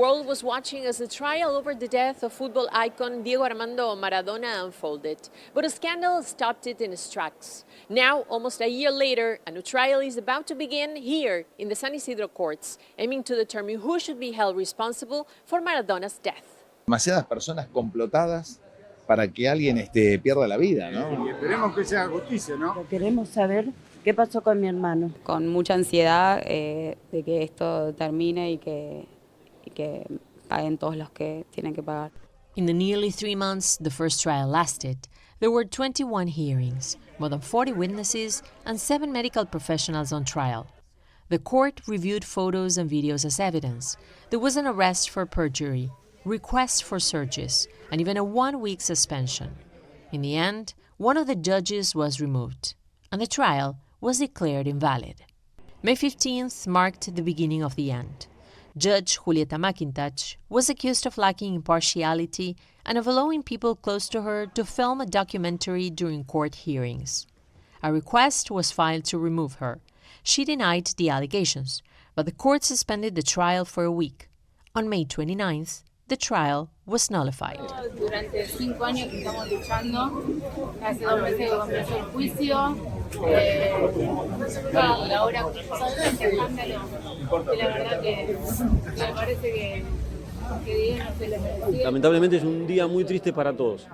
world was watching as the trial over the death of football icon Diego Armando Maradona unfolded, but a scandal stopped it in its tracks. Now, almost a year later, a new trial is about to begin here in the San Isidro courts, aiming to determine who should be held responsible for Maradona's death. Demasiadas personas complotadas para que alguien pierda la vida, ¿no? Y esperemos que sea justicia, ¿no? Pero queremos saber qué pasó con mi hermano. Con mucha ansiedad de que esto termine y que paguen todos los que tienen que pagar. In the nearly 3 months the first trial lasted, there were 21 hearings, more than 40 witnesses, and 7 medical professionals on trial. The court reviewed photos and videos as evidence. There was an arrest for perjury, requests for searches, and even a 1-week suspension. In the end, one of the judges was removed, and the trial was declared invalid. May 15th marked the beginning of the end. Judge Julieta McIntosh was accused of lacking impartiality and of allowing people close to her to film a documentary during court hearings. A request was filed to remove her. She denied the allegations, but the court suspended the trial for a week. On May 29th, the trial was nullified. Durante 5 años que estamos luchando, hace 2 meses que comenzó el juicio, y ahora este escándalo, y la verdad que me parece que Diego no se lo merecía. Lamentablemente es un día muy triste para todos.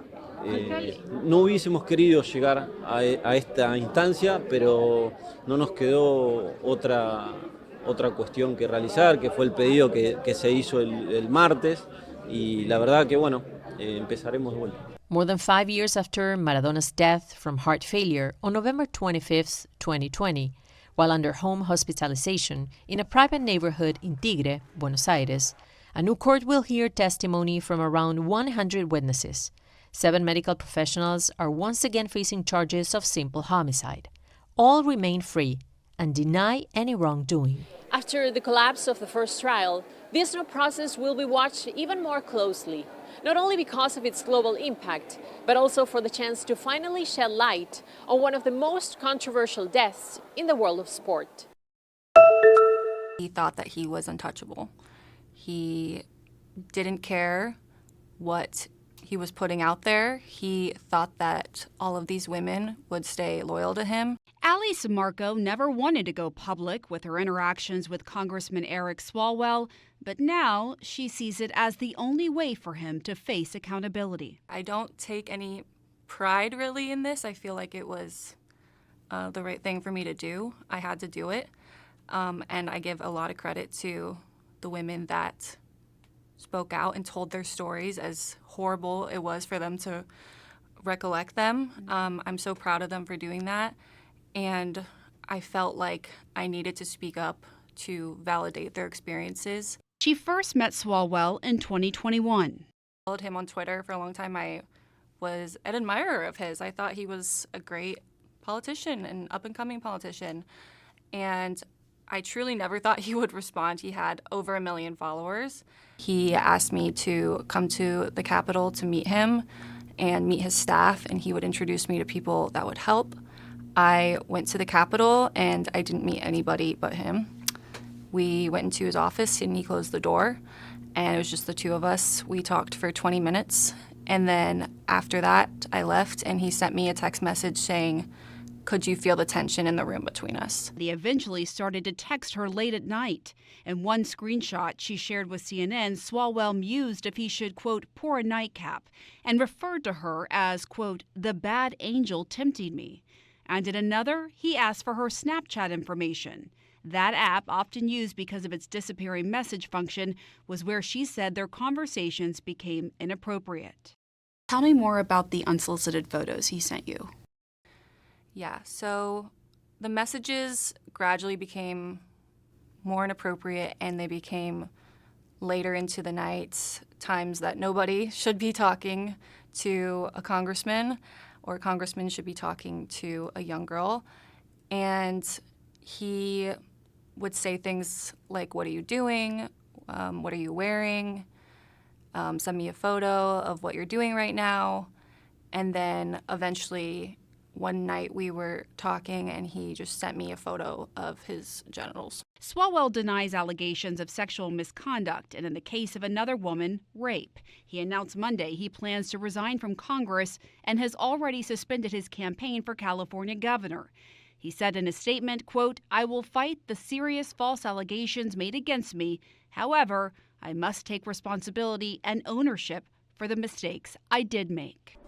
No hubiésemos querido llegar a esta instancia, pero no nos quedó otra cuestión que realizar, que fue el pedido que se hizo el martes, y la verdad que bueno, empezaremos de vuelta. More than 5 years after Maradona's death from heart failure on November 25, 2020, while under home hospitalization in a private neighborhood in Tigre, Buenos Aires, a new court will hear testimony from around 100 witnesses. 7 medical professionals are once again facing charges of simple homicide. All remain free and deny any wrongdoing. After the collapse of the first trial, this new process will be watched even more closely, not only because of its global impact, but also for the chance to finally shed light on one of the most controversial deaths in the world of sport. He thought that he was untouchable. He didn't care what he was putting out there. He thought that all of these women would stay loyal to him. Alice Marco never wanted to go public with her interactions with Congressman Eric Swalwell, but now she sees it as the only way for him to face accountability. I don't take any pride really in this. I feel like it was the right thing for me to do. I had to do it. And I give a lot of credit to the women that spoke out and told their stories, as horrible it was for them to recollect them. I'm so proud of them for doing that. And I felt like I needed to speak up to validate their experiences. She first met Swalwell in 2021. I followed him on Twitter for a long time. I was an admirer of his. I thought he was a great politician, an up-and-coming politician. And I truly never thought he would respond. He had over 1 million followers. He asked me to come to the Capitol to meet him and meet his staff, and he would introduce me to people that would help. I went to the Capitol, and I didn't meet anybody but him. We went into his office, and he closed the door, and it was just the 2 of us. We talked for 20 minutes, and then after that, I left, and he sent me a text message saying, "Could you feel the tension in the room between us?" He eventually started to text her late at night. In one screenshot she shared with CNN, Swalwell mused if he should, quote, pour a nightcap, and referred to her as, quote, the bad angel tempting me. And in another, he asked for her Snapchat information. That app, often used because of its disappearing message function, was where she said their conversations became inappropriate. Tell me more about the unsolicited photos he sent you. Yeah, so the messages gradually became more inappropriate, and they became later into the night, times that nobody should be talking to a congressman, or a congressman should be talking to a young girl. And he would say things like, "What are you doing? What are you wearing? Send me a photo of what you're doing right now." And then eventually, one night we were talking and he just sent me a photo of his genitals. Swalwell denies allegations of sexual misconduct and, in the case of another woman, rape. He announced Monday he plans to resign from Congress and has already suspended his campaign for California governor. He said in a statement, quote, "I will fight the serious false allegations made against me. However, I must take responsibility and ownership for the mistakes I did make."